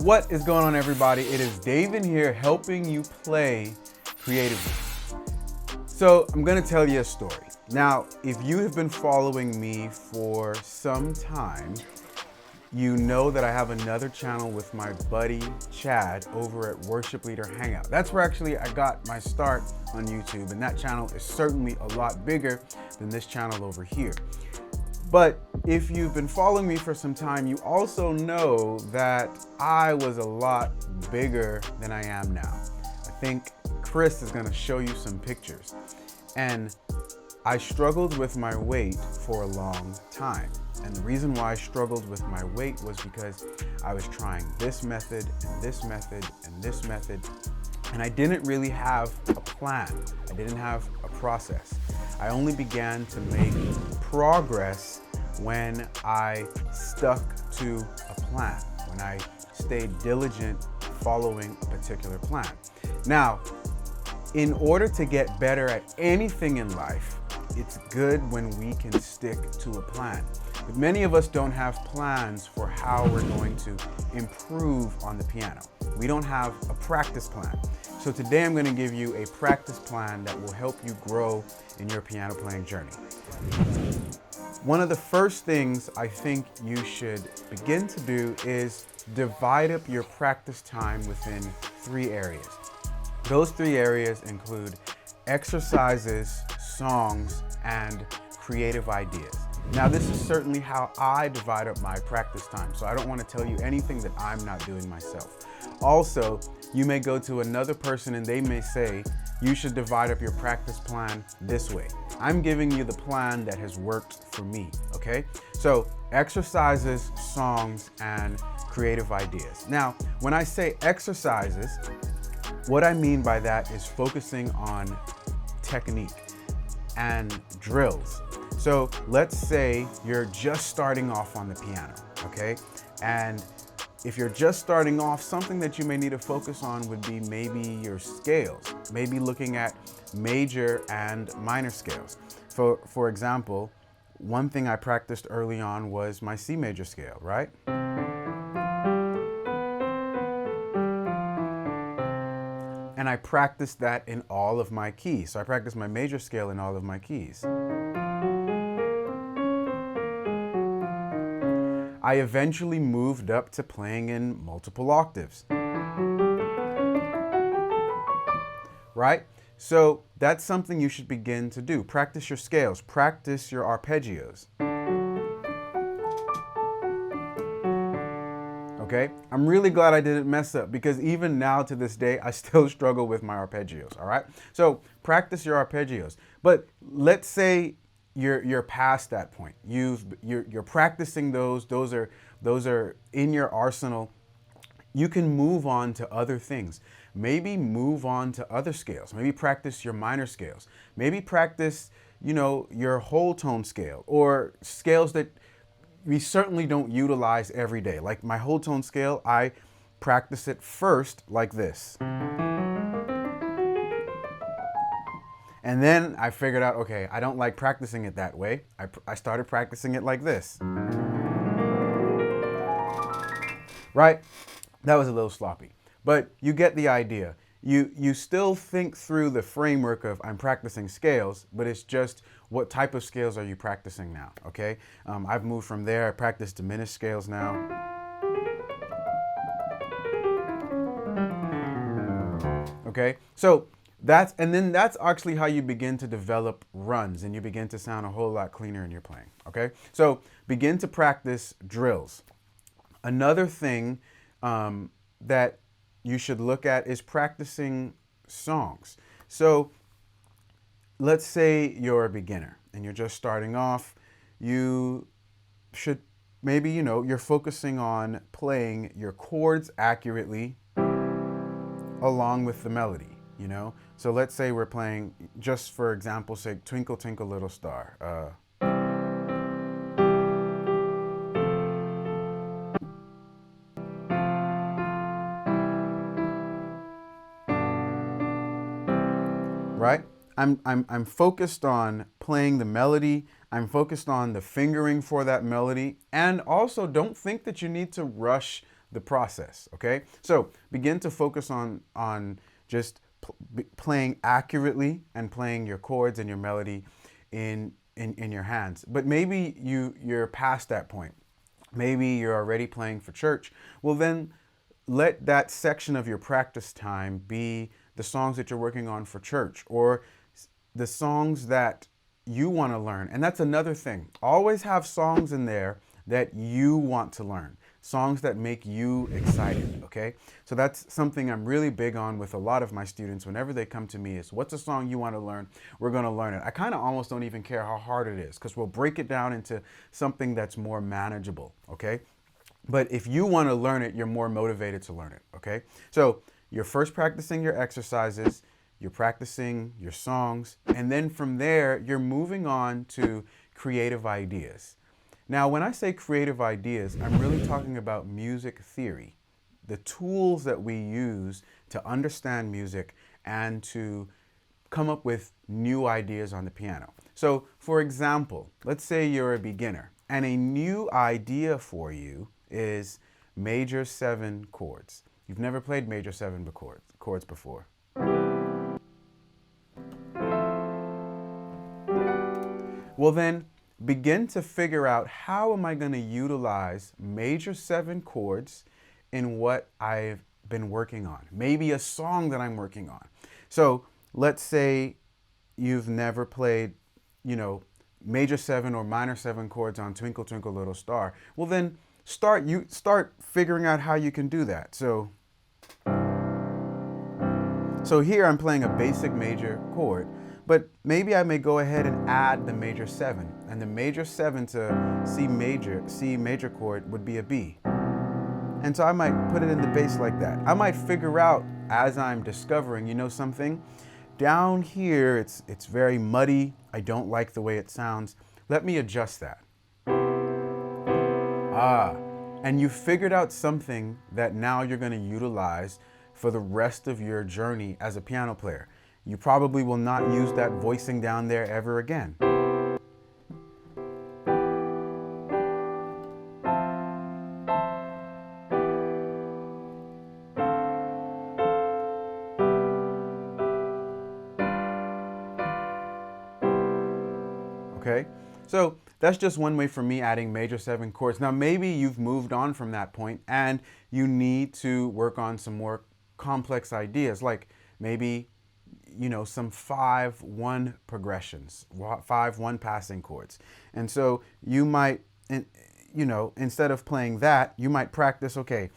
What is going on, everybody? It is David here helping you play creatively. So I'm gonna tell you a story. Now, if you have been following me for some time, you know that I have another channel with my buddy Chad over at Worship Leader Hangout. That's where actually I got my start on YouTube, and that channel is certainly a lot bigger than this channel over here. But if you've been following me for some time, you also know that I was a lot bigger than I am now. I think Chris is gonna show you some pictures. And I struggled with my weight for a long time. And the reason why I struggled with my weight was because I was trying this method and this method and this method, and I didn't really have a plan. I didn't have a process. I only began to make progress when I stuck to a plan, when I stayed diligent following a particular plan. Now, in order to get better at anything in life, it's good when we can stick to a plan. But many of us don't have plans for how we're going to improve on the piano. We don't have a practice plan. So today I'm going to give you a practice plan that will help you grow in your piano playing journey. One of the first things I think you should begin to do is divide up your practice time within 3 areas. Those 3 areas include exercises, songs, and creative ideas. Now, this is certainly how I divide up my practice time, so I don't want to tell you anything that I'm not doing myself. Also, you may go to another person and they may say, you should divide up your practice plan this way. I'm giving you the plan that has worked for me, okay? So, exercises, songs, and creative ideas. Now, when I say exercises, what I mean by that is focusing on technique and drills. So let's say you're just starting off on the piano, okay? And if you're just starting off, something that you may need to focus on would be maybe your scales, maybe looking at major and minor scales. For example, one thing I practiced early on was my C major scale, right? And I practiced that in all of my keys. So I practiced my major scale in all of my keys. I eventually moved up to playing in multiple octaves. Right? So that's something you should begin to do. Practice your scales, practice your arpeggios. Okay? I'm really glad I didn't mess up, because even now to this day, I still struggle with my arpeggios, all right? So practice your arpeggios. But let's say you're past that point. You're practicing those are in your arsenal. You can move on to other things. Maybe move on to other scales. Maybe practice your minor scales. Maybe practice, your whole tone scale, or scales that we certainly don't utilize every day. Like my whole tone scale, I practice it first like this. And then I figured out, okay, I don't like practicing it that way. I started practicing it like this. Right? That was a little sloppy, but you get the idea. You still think through the framework of I'm practicing scales, but it's just what type of scales are you practicing now, okay? I've moved from there. I practice diminished scales now. Okay, so that's actually how you begin to develop runs, and you begin to sound a whole lot cleaner in your playing, okay? So begin to practice drills. Another thing that you should look at is practicing songs. So let's say you're a beginner and you're just starting off. You should maybe, you're focusing on playing your chords accurately along with the melody. So let's say we're playing, just for example's sake, Twinkle Twinkle Little Star. Right? I'm focused on playing the melody. I'm focused on the fingering for that melody. And also, don't think that you need to rush the process, okay? So begin to focus on just playing accurately and playing your chords and your melody in your hands. But maybe you're past that point. Maybe you're already playing for church. Well, then let that section of your practice time be the songs that you're working on for church, or the songs that you want to learn. And that's another thing. Always have songs in there that you want to learn, songs that make you excited, okay? So that's something I'm really big on with a lot of my students. Whenever they come to me, is what's a song you want to learn? We're going to learn it. I kind of almost don't even care how hard it is, because we'll break it down into something that's more manageable, okay? But if you want to learn it, you're more motivated to learn it, okay? So you're first practicing your exercises, you're practicing your songs, and then from there, you're moving on to creative ideas. Now, when I say creative ideas, I'm really talking about music theory, the tools that we use to understand music and to come up with new ideas on the piano. So, for example, let's say you're a beginner, and a new idea for you is major 7 chords. You've never played major 7 chords before. Well, then begin to figure out, how am I going to utilize major 7 chords in what I've been working on? Maybe a song that I'm working on. So let's say you've never played, major 7 or minor 7 chords on Twinkle Twinkle Little Star. Well, then start figuring out how you can do that. So here I'm playing a basic major chord, but maybe I may go ahead and add the major 7, and the major 7 to C major chord would be a B. And so I might put it in the bass like that. I might figure out, as I'm discovering, something, down here it's very muddy. I don't like the way it sounds. Let me adjust that. And you figured out something that now you're going to utilize for the rest of your journey as a piano player. You probably will not use that voicing down there ever again. Okay? So that's just one way for me adding major 7 chords. Now maybe you've moved on from that point and you need to work on some more complex ideas, like maybe some 5-1 progressions, 5-1 passing chords. And so you might, instead of playing that, you might practice, okay,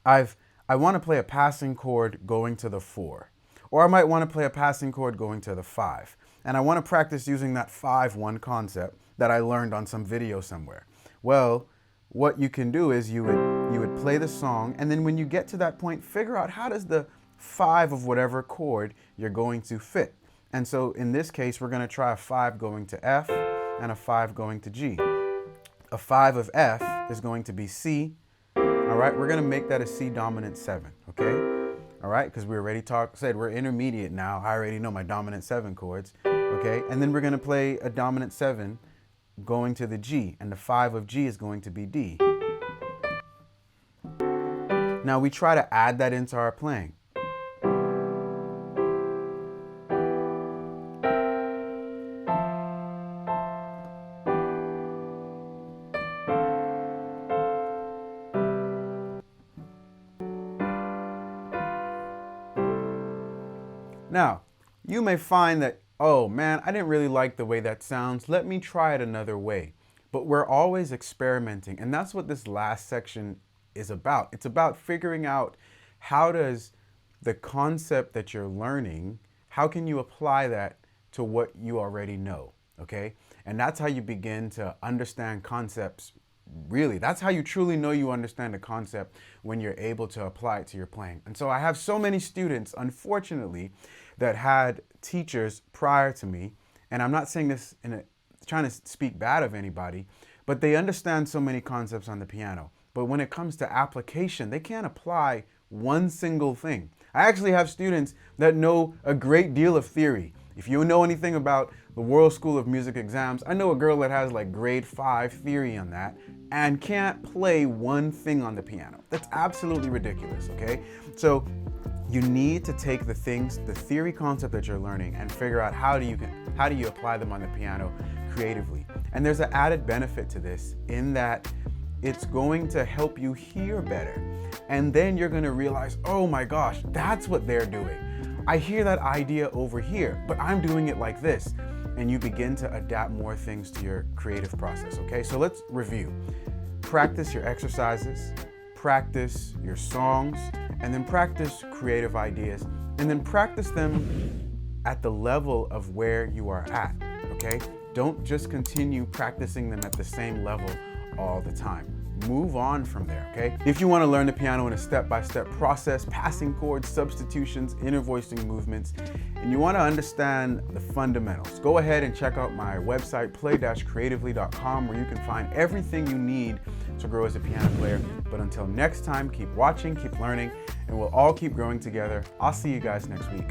I want to play a passing chord going to the 4, or I might want to play a passing chord going to the 5. And I want to practice using that 5-1 concept that I learned on some video somewhere. Well, what you can do is you would play the song, and then when you get to that point, figure out, how does the 5 of whatever chord you're going to fit. And so in this case, we're going to try a 5 going to F and a 5 going to G. A 5 of F is going to be C. All right, we're going to make that a C dominant 7, okay? All right, because we already said we're intermediate now. I already know my dominant 7 chords, okay? And then we're going to play a dominant 7 going to the G, and the 5 of G is going to be D. Now we try to add that into our playing. Now, you may find that, oh man, I didn't really like the way that sounds. Let me try it another way. But we're always experimenting, and that's what this last section is about. It's about figuring out, how does the concept that you're learning, how can you apply that to what you already know, okay? And that's how you begin to understand concepts. Really, that's how you truly know you understand a concept, when you're able to apply it to your playing. And so I have so many students, unfortunately, that had teachers prior to me, and I'm not saying this trying to speak bad of anybody, but they understand so many concepts on the piano. But when it comes to application, they can't apply one single thing. I actually have students that know a great deal of theory. If you know anything about the World School of Music exams, I know a girl that has like grade 5 theory on that, and can't play one thing on the piano. That's absolutely ridiculous, okay? So you need to take the theory concept that you're learning and figure out how do you apply them on the piano creatively. And there's an added benefit to this in that it's going to help you hear better. And then you're gonna realize, oh my gosh, that's what they're doing. I hear that idea over here, but I'm doing it like this. And you begin to adapt more things to your creative process, okay? So let's review. Practice your exercises, practice your songs, and then practice creative ideas, and then practice them at the level of where you are at, okay? Don't just continue practicing them at the same level all the time. Move on from there, okay? If you want to learn the piano in a step-by-step process, passing chords, substitutions, inner voicing movements, and you want to understand the fundamentals, go ahead and check out my website, play-creatively.com, where you can find everything you need to grow as a piano player. But until next time, keep watching, keep learning, and we'll all keep growing together. I'll see you guys next week.